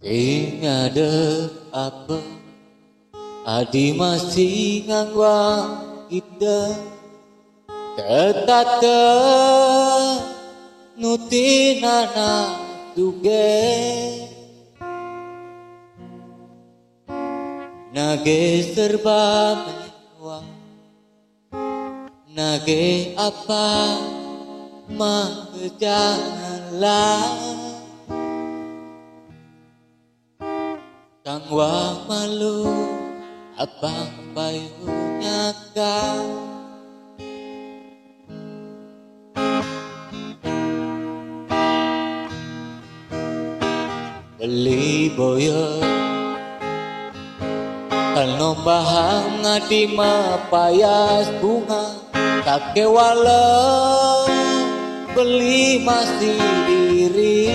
Ingada apa adi masih ngangwang kita tetata nutinana suge nage serba mewah nage apa mah janganlah kang wa malu abang payunya kau beli boyo kalau bahang ngadi mapayas bunga kake wala beli masih diri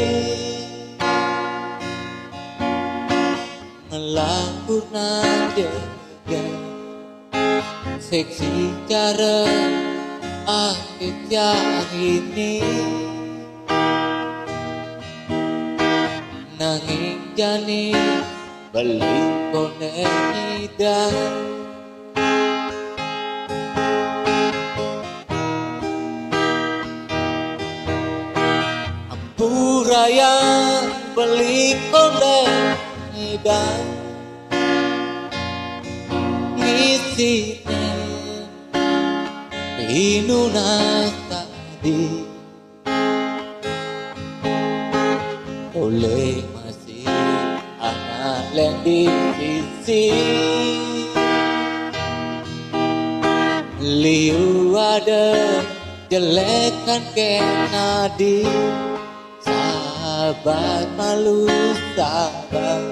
ngelakunan jaga seksi cara akhir ini nanging jani beli koneni dan ampuraya beli koneni dan ngisinya pinunas tadi oleh masih anak yang di sisi liu ada jelekan kenadi sahabat malu sahabat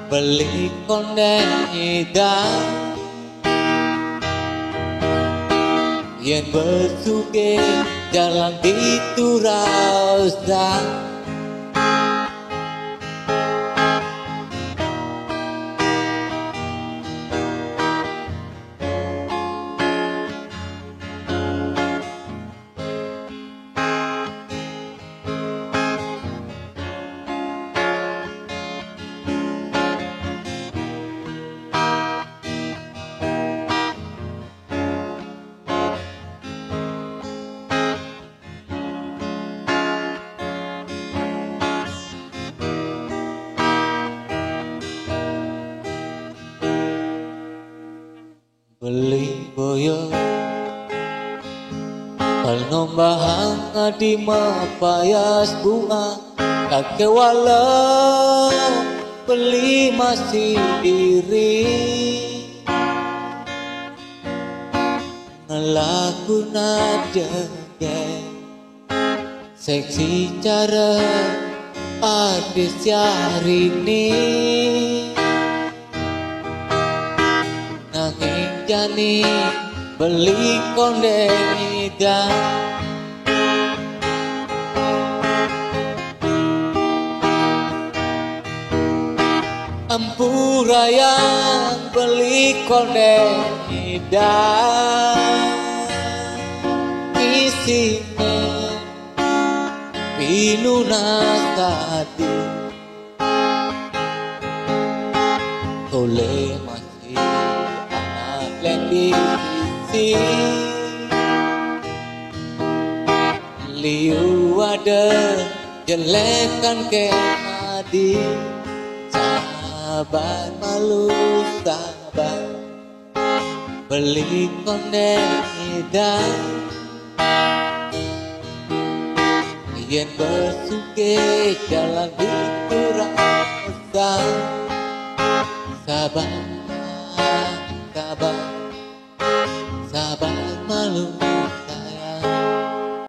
beli konden hitam yang bersuge jalan di Turausa beli boyo kalau bahang ngadi mapayas bunga kake walau beli masih diri ngelakunan jaga seksi cara adis hari ini nanging jani beli kondeni dan ampuraya beli kondeni dan isinya pinunas tadi oleh masih anak yang di liu ada jelekan kenadi sahabat malu sahabat beli konden dan yang bersuge jalan di